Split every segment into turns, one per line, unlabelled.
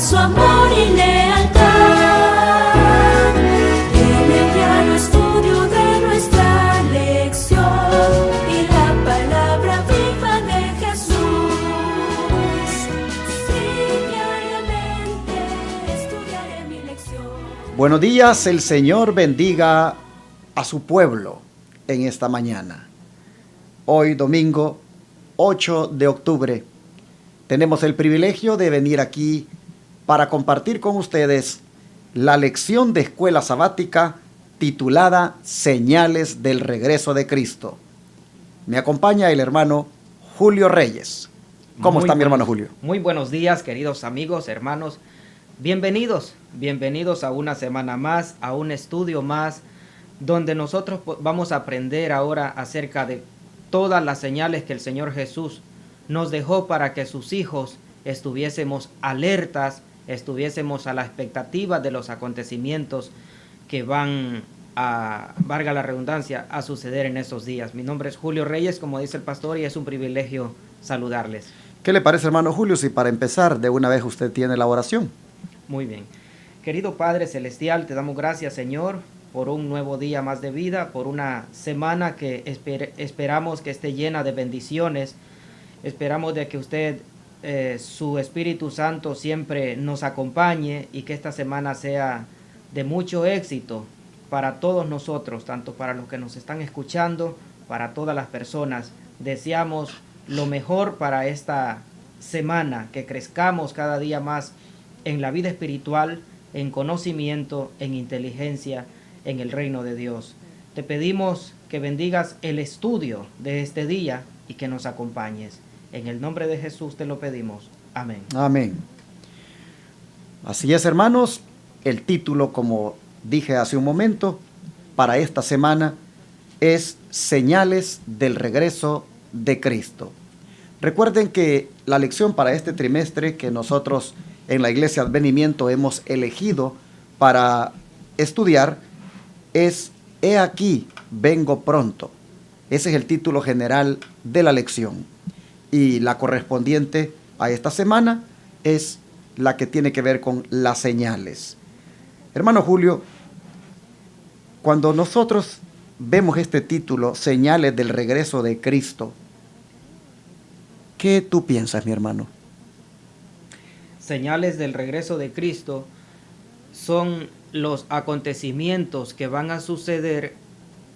su amor y lealtad. En el diario estudio de nuestra lección y la palabra viva de Jesús. Sí, diariamente estudiaré mi lección.
Buenos días, el Señor bendiga a su pueblo en esta mañana. Hoy domingo 8 de octubre tenemos el privilegio de venir aquí para compartir con ustedes la lección de escuela sabática titulada Señales del Regreso de Cristo. Me acompaña el hermano Julio Reyes. ¿Cómo está mi hermano Julio?
Muy buenos días, queridos amigos, hermanos. Bienvenidos a una semana más, a un estudio más, donde nosotros vamos a aprender ahora acerca de todas las señales que el Señor Jesús nos dejó para que sus hijos estuviésemos alertas, estuviésemos a la expectativa de los acontecimientos que van a, valga la redundancia, a suceder en estos días. Mi nombre es Julio Reyes, como dice el pastor, y es un privilegio saludarles.
¿Qué le parece, hermano Julio, si para empezar de una vez usted tiene la oración?
Muy bien. Querido Padre Celestial, te damos gracias, Señor, por un nuevo día más de vida, por una semana que esperamos que esté llena de bendiciones. Esperamos de que usted, su Espíritu Santo, siempre nos acompañe y que esta semana sea de mucho éxito para todos nosotros, tanto para los que nos están escuchando, para todas las personas. Deseamos lo mejor para esta semana, que crezcamos cada día más en la vida espiritual, en conocimiento, en inteligencia, en el reino de Dios. Te pedimos que bendigas el estudio de este día y que nos acompañes. En el nombre de Jesús te lo pedimos. Amén.
Amén. Así es, hermanos, el título, como dije hace un momento, para esta semana es Señales del Regreso de Cristo. Recuerden que la lección para este trimestre que nosotros en la Iglesia Advenimiento hemos elegido para estudiar es He aquí, vengo pronto. Ese es el título general de la lección. Y la correspondiente a esta semana es la que tiene que ver con las señales. Hermano Julio, cuando nosotros vemos este título, Señales del Regreso de Cristo, ¿qué tú piensas, mi hermano?
Señales del regreso de Cristo son los acontecimientos que van a suceder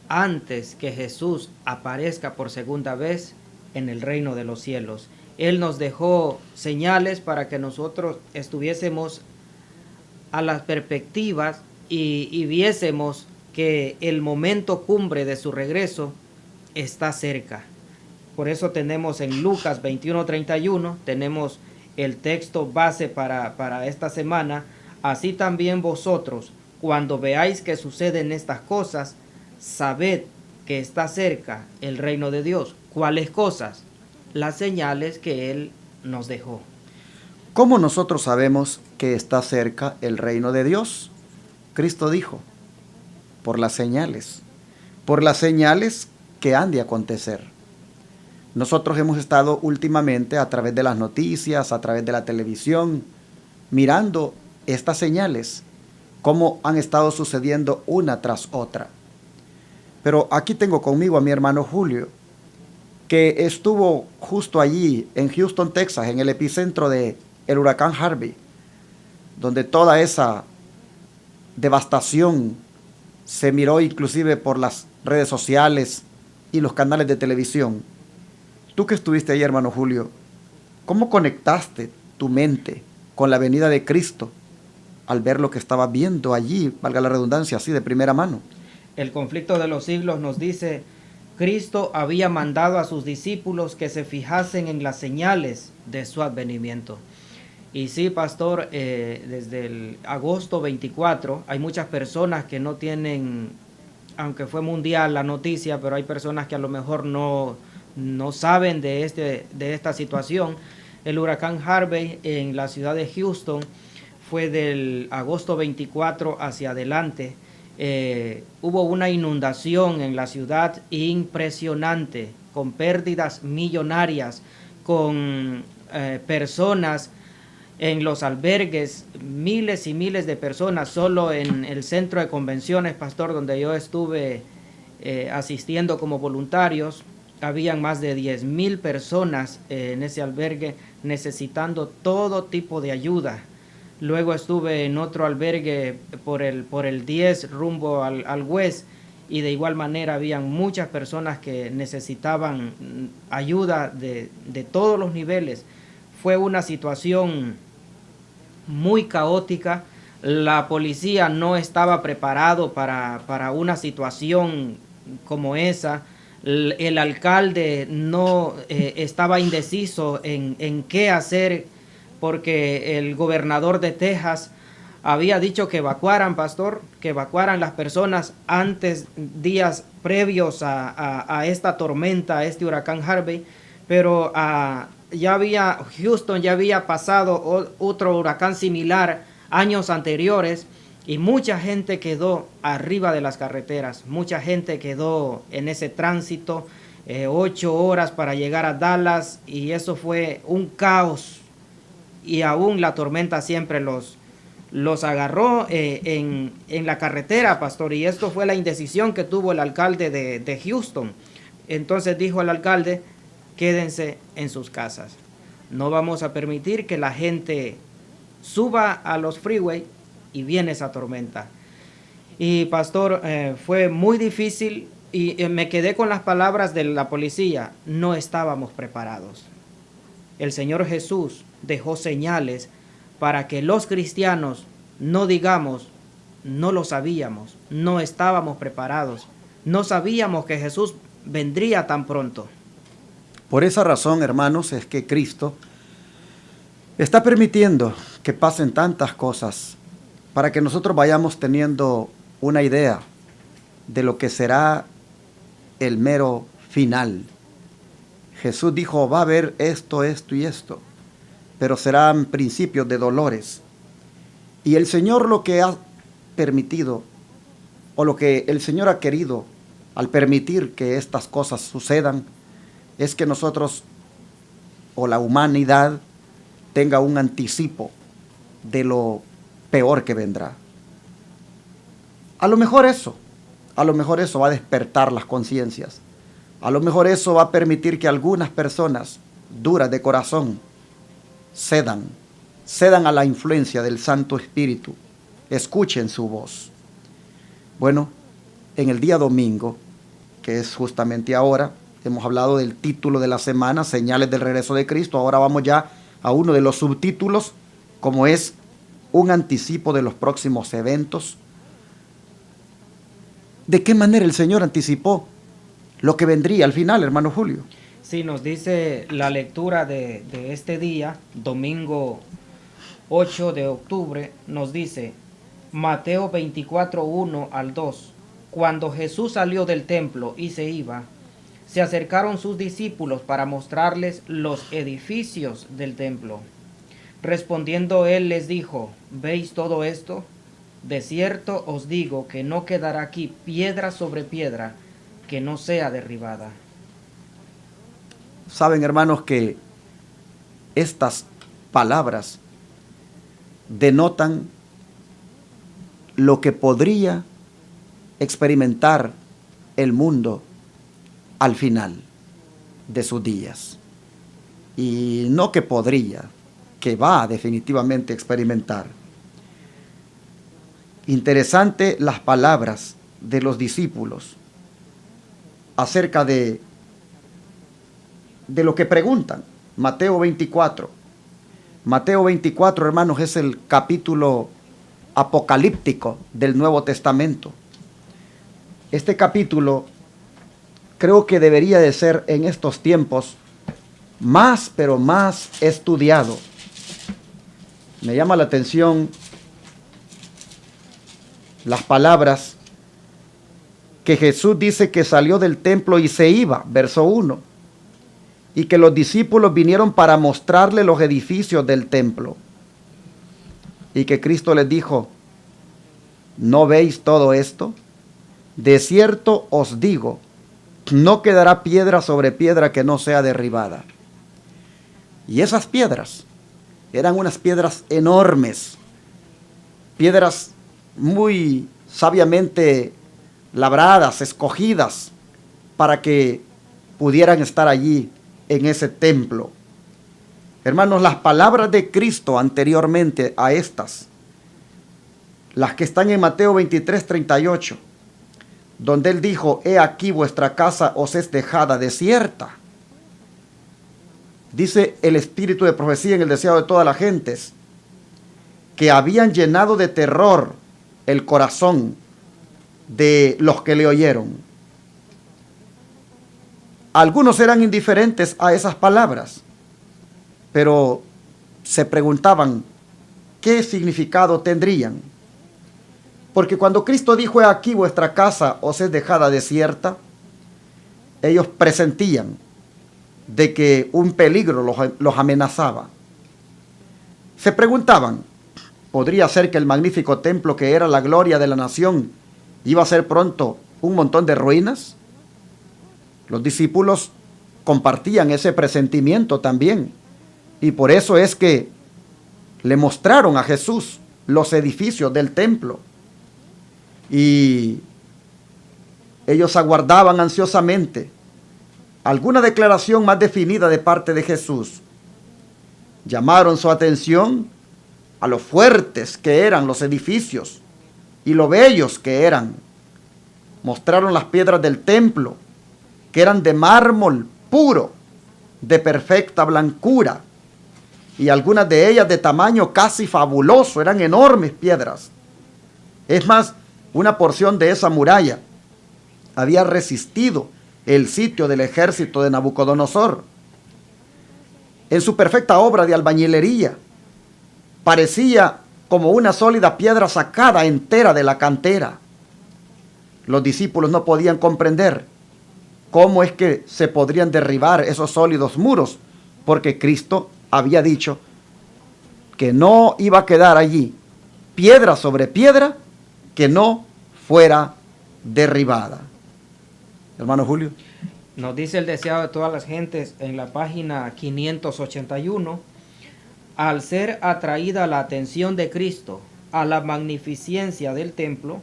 antes que Jesús aparezca por segunda vez en el reino de los cielos. Él nos dejó señales para que nosotros estuviésemos a las perspectivas y viésemos que el momento cumbre de su regreso está cerca. Por eso tenemos en Lucas 21:31, tenemos el texto base para esta semana. Así también vosotros, cuando veáis que suceden estas cosas, sabed que está cerca el reino de Dios. ¿Cuáles cosas? Las señales que Él nos dejó.
¿Cómo nosotros sabemos que está cerca el reino de Dios? Cristo dijo, por las señales que han de acontecer. Nosotros hemos estado últimamente a través de las noticias, a través de la televisión, mirando estas señales, cómo han estado sucediendo una tras otra. Pero aquí tengo conmigo a mi hermano Julio, que estuvo justo allí en Houston, Texas, en el epicentro del huracán Harvey, donde toda esa devastación se miró inclusive por las redes sociales y los canales de televisión. Tú que estuviste ahí, hermano Julio, ¿cómo conectaste tu mente con la venida de Cristo al ver lo que estaba viendo allí, valga la redundancia, así de primera mano?
El conflicto de los siglos nos dice, Cristo había mandado a sus discípulos que se fijasen en las señales de su advenimiento. Y sí, pastor, desde el agosto 24 hay muchas personas que no tienen, aunque fue mundial la noticia, pero hay personas que a lo mejor no saben de esta situación. El huracán Harvey en la ciudad de Houston fue del agosto 24 hacia adelante. Hubo una inundación en la ciudad impresionante, con pérdidas millonarias, con personas en los albergues, miles y miles de personas. Solo en el centro de convenciones, pastor, donde yo estuve asistiendo como voluntarios, habían más de 10,000 personas en ese albergue necesitando todo tipo de ayuda. Luego estuve en otro albergue por el 10 rumbo al West, y de igual manera habían muchas personas que necesitaban ayuda de todos los niveles. Fue una situación muy caótica. La policía no estaba preparado para una situación como esa. El alcalde no estaba indeciso en qué hacer, porque el gobernador de Texas había dicho que evacuaran, pastor, que evacuaran las personas antes, días previos a esta tormenta, a este huracán Harvey, pero Houston ya había pasado otro huracán similar años anteriores, y mucha gente quedó arriba de las carreteras, mucha gente quedó en ese tránsito, 8 horas para llegar a Dallas, y eso fue un caos, y aún la tormenta siempre los agarró en la carretera, pastor, y esto fue la indecisión que tuvo el alcalde de Houston. Entonces dijo el alcalde: quédense en sus casas, no vamos a permitir que la gente suba a los freeways y viene esa tormenta. Y pastor, fue muy difícil, y me quedé con las palabras de la policía: no estábamos preparados. El Señor Jesús dejó señales para que los cristianos no digamos: no lo sabíamos, no estábamos preparados, no sabíamos que Jesús vendría tan pronto.
Por esa razón, hermanos, es que Cristo está permitiendo que pasen tantas cosas para que nosotros vayamos teniendo una idea de lo que será el mero final. Jesús dijo: va a haber esto, esto y esto, pero serán principios de dolores. Y el Señor lo que ha permitido, o lo que el Señor ha querido al permitir que estas cosas sucedan, es que nosotros, o la humanidad, tenga un anticipo de lo peor que vendrá. A lo mejor eso va a despertar las conciencias. A lo mejor eso va a permitir que algunas personas duras de corazón cedan a la influencia del Santo Espíritu, escuchen su voz. Bueno, en el día domingo, que es justamente ahora, hemos hablado del título de la semana, Señales del Regreso de Cristo. Ahora vamos ya a uno de los subtítulos, como es un anticipo de los próximos eventos. ¿De qué manera el Señor anticipó lo que vendría al final, hermano Julio?
Sí, nos dice la lectura de este día, domingo 8 de octubre, nos dice Mateo 24, 1 al 2. Cuando Jesús salió del templo y se iba, se acercaron sus discípulos para mostrarles los edificios del templo. Respondiendo él les dijo: ¿veis todo esto? De cierto os digo que no quedará aquí piedra sobre piedra que no sea derribada.
Saben, hermanos, que estas palabras denotan lo que podría experimentar el mundo al final de sus días. Y no que podría, que va definitivamente a experimentar. Interesante las palabras de los discípulos acerca de lo que preguntan. Mateo 24. Mateo 24, hermanos, es el capítulo apocalíptico del Nuevo Testamento. Este capítulo creo que debería de ser en estos tiempos más, pero más estudiado. Me llama la atención las palabras que Jesús dice que salió del templo y se iba, verso 1, y que los discípulos vinieron para mostrarle los edificios del templo, y que Cristo les dijo: ¿no veis todo esto? De cierto os digo, no quedará piedra sobre piedra que no sea derribada. Y esas piedras eran unas piedras enormes, piedras muy sabiamente labradas, escogidas, para que pudieran estar allí en ese templo. Hermanos, las palabras de Cristo anteriormente a estas, las que están en Mateo 23:38, donde Él dijo, he aquí vuestra casa os es dejada desierta. Dice el espíritu de profecía en el deseado de todas las gentes, que habían llenado de terror el corazón de los que le oyeron. Algunos eran indiferentes a esas palabras, pero se preguntaban qué significado tendrían. Porque cuando Cristo dijo, he aquí vuestra casa os es dejada desierta, ellos presentían de que un peligro los amenazaba. Se preguntaban, ¿podría ser que el magnífico templo que era la gloria de la nación iba a ser pronto un montón de ruinas? Los discípulos compartían ese presentimiento también, y por eso es que le mostraron a Jesús los edificios del templo, y ellos aguardaban ansiosamente alguna declaración más definida de parte de Jesús. Llamaron su atención a lo fuertes que eran los edificios y lo bellos que eran. Mostraron las piedras del templo, que eran de mármol puro, de perfecta blancura, y algunas de ellas de tamaño casi fabuloso, eran enormes piedras. Es más, una porción de esa muralla había resistido el sitio del ejército de Nabucodonosor. En su perfecta obra de albañilería, parecía como una sólida piedra sacada entera de la cantera. Los discípulos no podían comprender cómo es que se podrían derribar esos sólidos muros, porque Cristo había dicho que no iba a quedar allí piedra sobre piedra que no fuera derribada. Hermano Julio.
Nos dice el deseado de todas las gentes en la página 581, al ser atraída la atención de Cristo a la magnificencia del templo,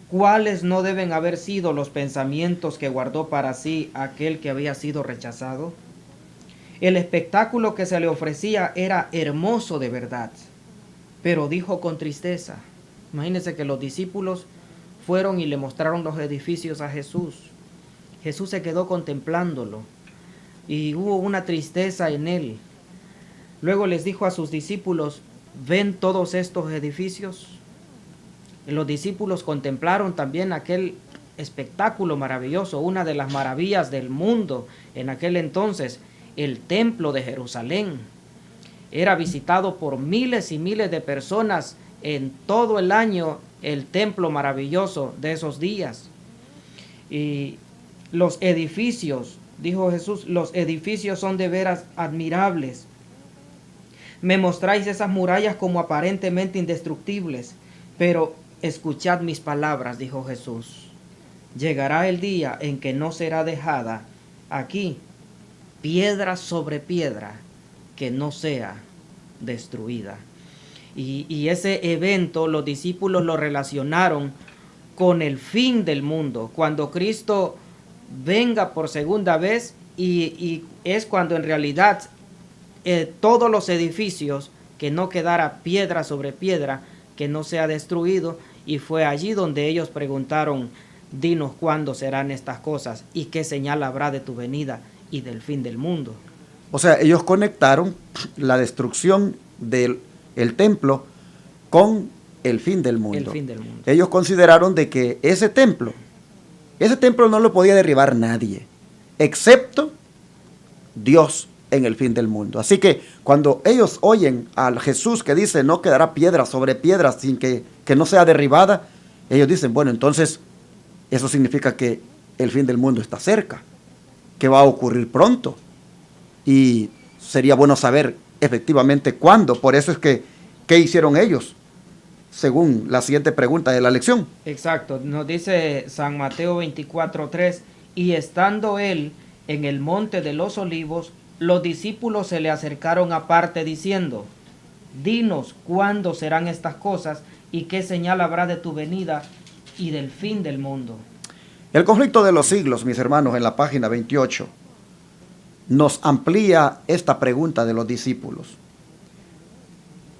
¿cuáles no deben haber sido los pensamientos que guardó para sí aquel que había sido rechazado? El espectáculo que se le ofrecía era hermoso de verdad, pero dijo con tristeza. Imagínense que los discípulos fueron y le mostraron los edificios a Jesús. Jesús se quedó contemplándolo y hubo una tristeza en él. Luego les dijo a sus discípulos, ¿ven todos estos edificios? Y los discípulos contemplaron también aquel espectáculo maravilloso, una de las maravillas del mundo en aquel entonces, el templo de Jerusalén. Era visitado por miles y miles de personas en todo el año, el templo maravilloso de esos días. Y los edificios, dijo Jesús, los edificios son de veras admirables. Me mostráis esas murallas como aparentemente indestructibles, pero escuchad mis palabras, dijo Jesús. Llegará el día en que no será dejada aquí piedra sobre piedra que no sea destruida. Y ese evento los discípulos lo relacionaron con el fin del mundo, cuando Cristo venga por segunda vez, y es cuando en realidad todos los edificios, que no quedara piedra sobre piedra, que no sea destruido, y fue allí donde ellos preguntaron, dinos cuándo serán estas cosas y qué señal habrá de tu venida y del fin del mundo.
O sea, ellos conectaron la destrucción del templo con el fin del mundo.
El fin del mundo.
Ellos consideraron de que ese templo no lo podía derribar nadie, excepto Dios en el fin del mundo. Así que cuando ellos oyen a Jesús que dice no quedará piedra sobre piedra sin que no sea derribada, ellos dicen, bueno, entonces eso significa que el fin del mundo está cerca, que va a ocurrir pronto, y sería bueno saber efectivamente cuándo. Por eso es que, ¿qué hicieron ellos? Según la siguiente pregunta de la lección.
Exacto, nos dice San Mateo 24:3, y estando él en el monte de los olivos, los discípulos se le acercaron aparte diciendo: dinos cuándo serán estas cosas y qué señal habrá de tu venida y del fin del mundo.
El conflicto de los siglos, mis hermanos, en la página 28, nos amplía esta pregunta de los discípulos.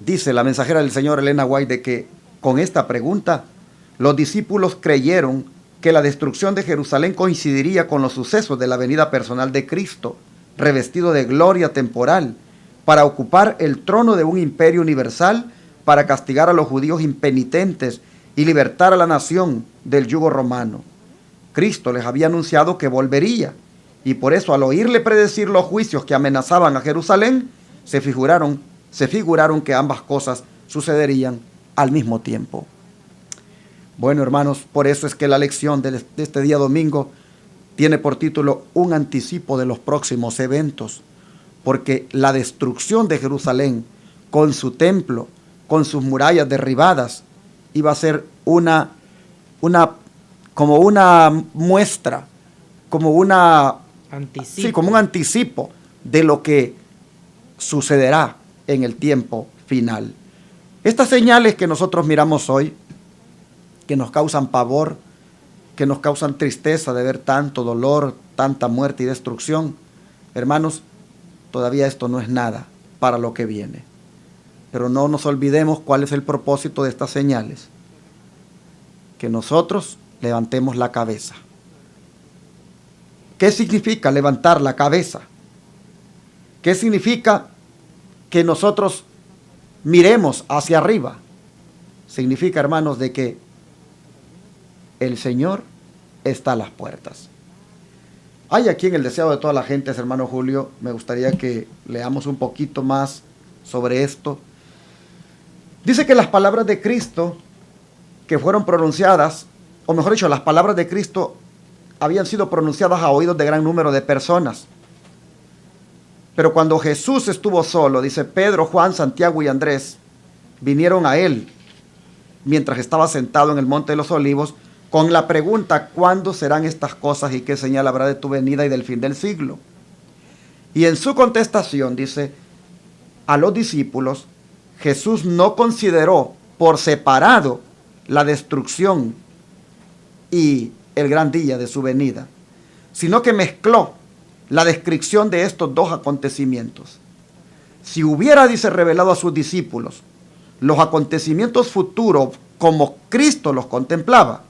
Dice la mensajera del Señor, Elena White, de que con esta pregunta los discípulos creyeron que la destrucción de Jerusalén coincidiría con los sucesos de la venida personal de Cristo, revestido de gloria temporal, para ocupar el trono de un imperio universal, para castigar a los judíos impenitentes y libertar a la nación del yugo romano. Cristo les había anunciado que volvería, y por eso al oírle predecir los juicios que amenazaban a Jerusalén, se figuraron que ambas cosas sucederían al mismo tiempo. Bueno, hermanos, por eso es que la lección de este día domingo tiene por título un anticipo de los próximos eventos, porque la destrucción de Jerusalén con su templo, con sus murallas derribadas, iba a ser como una muestra, como un anticipo de lo que sucederá en el tiempo final. Estas señales que nosotros miramos hoy, que nos causan pavor, que nos causan tristeza de ver tanto dolor, tanta muerte y destrucción, hermanos, todavía esto no es nada para lo que viene. Pero no nos olvidemos cuál es el propósito de estas señales. Que nosotros levantemos la cabeza. ¿Qué significa levantar la cabeza? ¿Qué significa que nosotros miremos hacia arriba? Significa, hermanos, de que el Señor está a las puertas. Hay aquí en el deseo de toda la gente, hermano Julio, me gustaría que leamos un poquito más sobre esto. Dice que las palabras de Cristo que fueron pronunciadas, o mejor dicho, las palabras de Cristo habían sido pronunciadas a oídos de gran número de personas. Pero cuando Jesús estuvo solo, dice, Pedro, Juan, Santiago y Andrés vinieron a él mientras estaba sentado en el Monte de los Olivos con la pregunta: ¿cuándo serán estas cosas y qué señal habrá de tu venida y del fin del siglo? Y en su contestación, dice, a los discípulos, Jesús no consideró por separado la destrucción y el gran día de su venida, sino que mezcló la descripción de estos dos acontecimientos. Si hubiera, dice, revelado a sus discípulos los acontecimientos futuros como Cristo los contemplaba,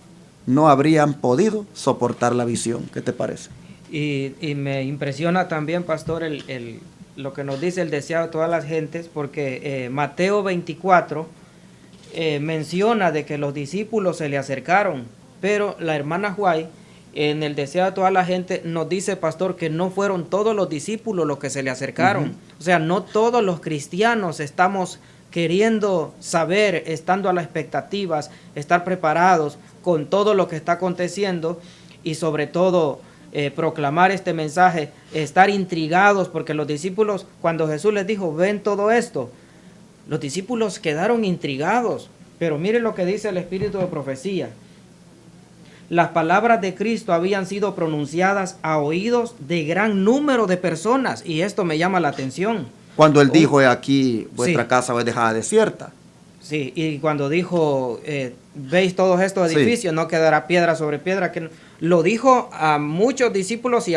no habrían podido soportar la visión. ¿Qué te parece?
Y me impresiona también, pastor, lo que nos dice el deseo de todas las gentes, porque Mateo 24 menciona de que los discípulos se le acercaron, pero la hermana White en el deseo de toda la gente nos dice, pastor, que no fueron todos los discípulos los que se le acercaron. O sea, no todos los cristianos estamos queriendo saber, estando a las expectativas, estar preparados con todo lo que está aconteciendo y sobre todo proclamar este mensaje, estar intrigados, porque los discípulos, cuando Jesús les dijo, ven todo esto, los discípulos quedaron intrigados. Pero miren lo que dice el Espíritu de Profecía. Las palabras de Cristo habían sido pronunciadas a oídos de gran número de personas, y esto me llama la atención.
Cuando él dijo, aquí vuestra casa va dejada desierta.
Sí, y cuando dijo, veis todos estos edificios, no quedará piedra sobre piedra, que lo dijo a muchos discípulos y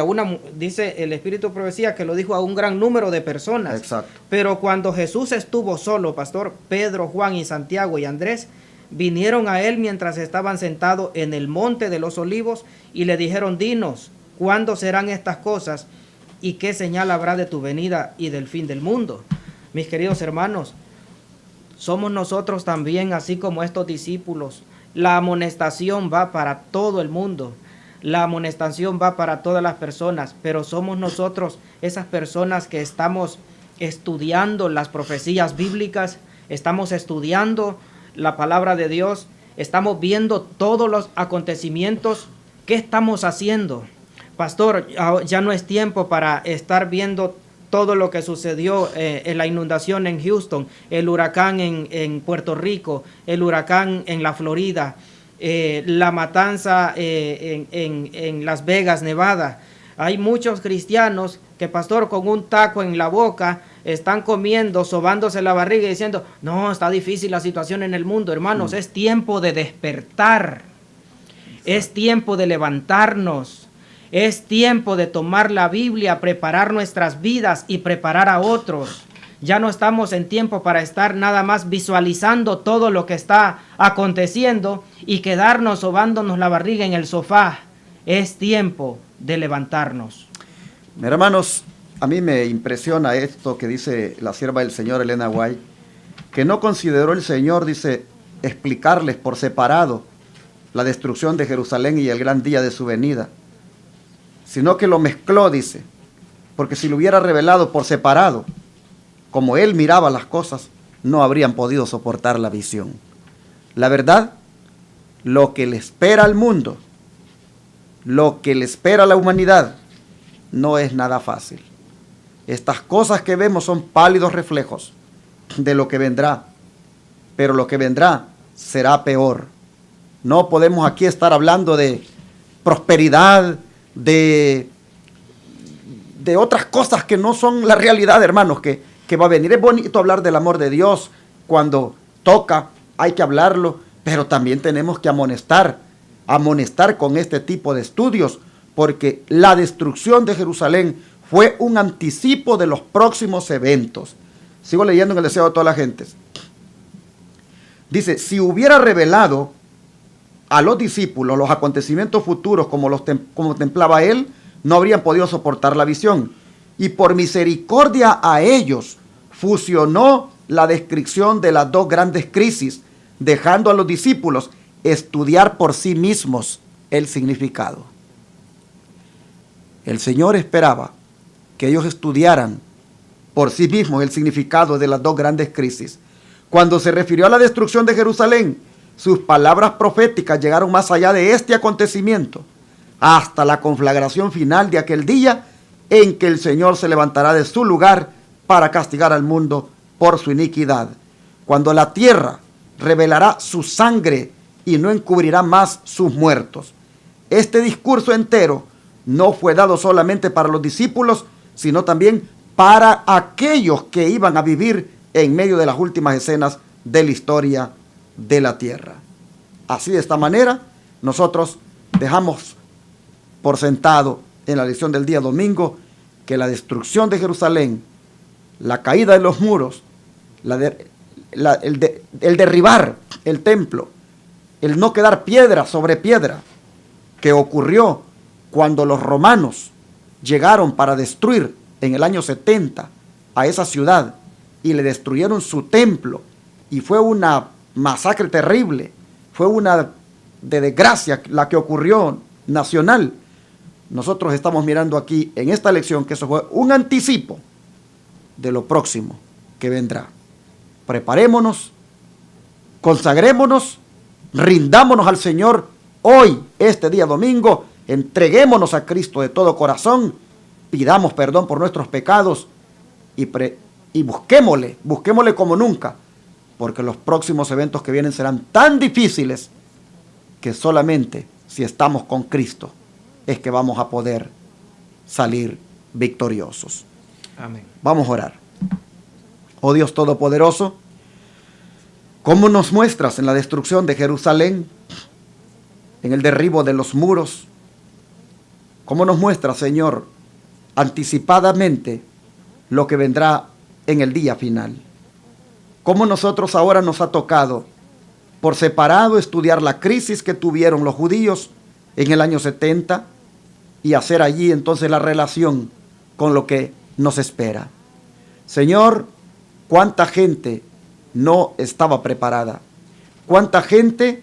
dice el Espíritu de Profecía que lo dijo a un gran número de personas.
Exacto.
Pero cuando Jesús estuvo solo, pastor, Pedro, Juan y Santiago y Andrés vinieron a él mientras estaban sentados en el Monte de los Olivos y le dijeron, dinos, ¿cuándo serán estas cosas y qué señal habrá de tu venida y del fin del mundo? Mis queridos hermanos, somos nosotros también, así como estos discípulos. La amonestación va para todo el mundo. La amonestación va para todas las personas, pero somos nosotros esas personas que estamos estudiando las profecías bíblicas, estamos estudiando la palabra de Dios, estamos viendo todos los acontecimientos. ¿Qué estamos haciendo? Pastor, ya no es tiempo para estar viendo todo lo que sucedió en la inundación en Houston, el huracán en Puerto Rico, el huracán en la Florida, la matanza en Las Vegas, Nevada. Hay muchos cristianos que pastor, con un taco en la boca, están comiendo, sobándose la barriga y diciendo, no, está difícil la situación en el mundo, hermanos, es tiempo de despertar, es tiempo de levantarnos, es tiempo de tomar la Biblia, preparar nuestras vidas y preparar a otros. Ya no estamos en tiempo para estar nada más visualizando todo lo que está aconteciendo y quedarnos sobándonos la barriga en el sofá. Es tiempo de levantarnos.
Hermanos, a mí me impresiona esto que dice la sierva del Señor, Elena White, que no consideró el Señor, dice, explicarles por separado la destrucción de Jerusalén y el gran día de su venida, sino que lo mezcló, dice, porque si lo hubiera revelado por separado, como él miraba las cosas, no habrían podido soportar la visión. La verdad, lo que le espera al mundo, lo que le espera a la humanidad, no es nada fácil. Estas cosas que vemos son pálidos reflejos de lo que vendrá, pero lo que vendrá será peor. No podemos aquí estar hablando de prosperidad, de otras cosas que no son la realidad, hermanos, que va a venir. Es bonito hablar del amor de Dios cuando toca, hay que hablarlo, pero también tenemos que amonestar con este tipo de estudios, porque la destrucción de Jerusalén fue un anticipo de los próximos eventos. Sigo leyendo en el deseo de toda la gente. Dice, si hubiera revelado a los discípulos los acontecimientos futuros como contemplaba él, no habrían podido soportar la visión. Y por misericordia a ellos fusionó la descripción de las dos grandes crisis, dejando a los discípulos estudiar por sí mismos el significado. El Señor esperaba que ellos estudiaran por sí mismos el significado de las dos grandes crisis. Cuando se refirió a la destrucción de Jerusalén, sus palabras proféticas llegaron más allá de este acontecimiento, hasta la conflagración final de aquel día en que el Señor se levantará de su lugar para castigar al mundo por su iniquidad, cuando la tierra revelará su sangre y no encubrirá más sus muertos. Este discurso entero no fue dado solamente para los discípulos, sino también para aquellos que iban a vivir en medio de las últimas escenas de la historia de la tierra. Así, de esta manera, nosotros dejamos por sentado en la lección del día domingo que la destrucción de Jerusalén, la caída de los muros, el derribar el templo, el no quedar piedra sobre piedra, que ocurrió cuando los romanos llegaron para destruir en el año 70 a esa ciudad y le destruyeron su templo, y fue una masacre terrible, fue una de desgracia la que ocurrió nacional. Nosotros estamos mirando aquí en esta lección que eso fue un anticipo de lo próximo que vendrá. Preparémonos, consagrémonos, rindámonos al Señor hoy, este día domingo, entreguémonos a Cristo de todo corazón, pidamos perdón por nuestros pecados y busquémosle como nunca, porque los próximos eventos que vienen serán tan difíciles que solamente si estamos con Cristo es que vamos a poder salir victoriosos.
Amén.
Vamos a orar. Oh Dios Todopoderoso, ¿cómo nos muestras en la destrucción de Jerusalén, en el derribo de los muros? ¿Cómo nos muestras, Señor, anticipadamente lo que vendrá en el día final? ¿Cómo nosotros ahora nos ha tocado por separado estudiar la crisis que tuvieron los judíos en el año 70 y hacer allí entonces la relación con lo que nos espera? Señor, cuánta gente no estaba preparada, cuánta gente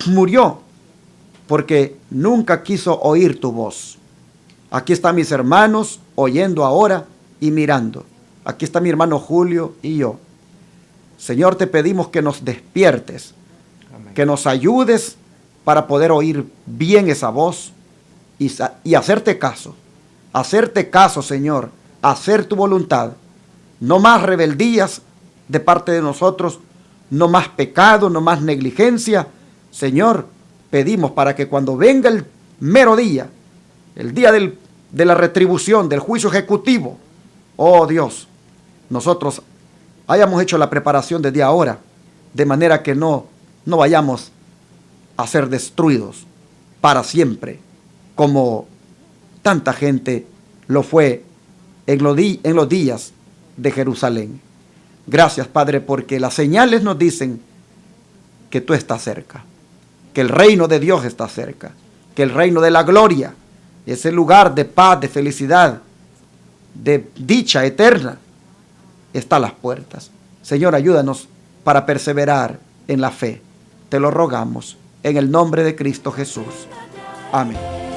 murió porque nunca quiso oír tu voz. Aquí están mis hermanos oyendo ahora y mirando. Aquí está mi hermano Julio y yo. Señor, te pedimos que nos despiertes, amén, que nos ayudes para poder oír bien esa voz y hacerte caso. Hacerte caso, Señor, hacer tu voluntad. No más rebeldías de parte de nosotros, no más pecado, no más negligencia. Señor, pedimos para que cuando venga el mero día, el día del de la retribución, del juicio ejecutivo. Oh Dios, nosotros hayamos hecho la preparación desde ahora, de manera que no vayamos a ser destruidos para siempre, como tanta gente lo fue en los días de Jerusalén. Gracias, Padre, porque las señales nos dicen que tú estás cerca, que el reino de Dios está cerca, que el reino de la gloria, ese lugar de paz, de felicidad, de dicha eterna, está a las puertas. Señor, ayúdanos para perseverar en la fe. Te lo rogamos en el nombre de Cristo Jesús. Amén.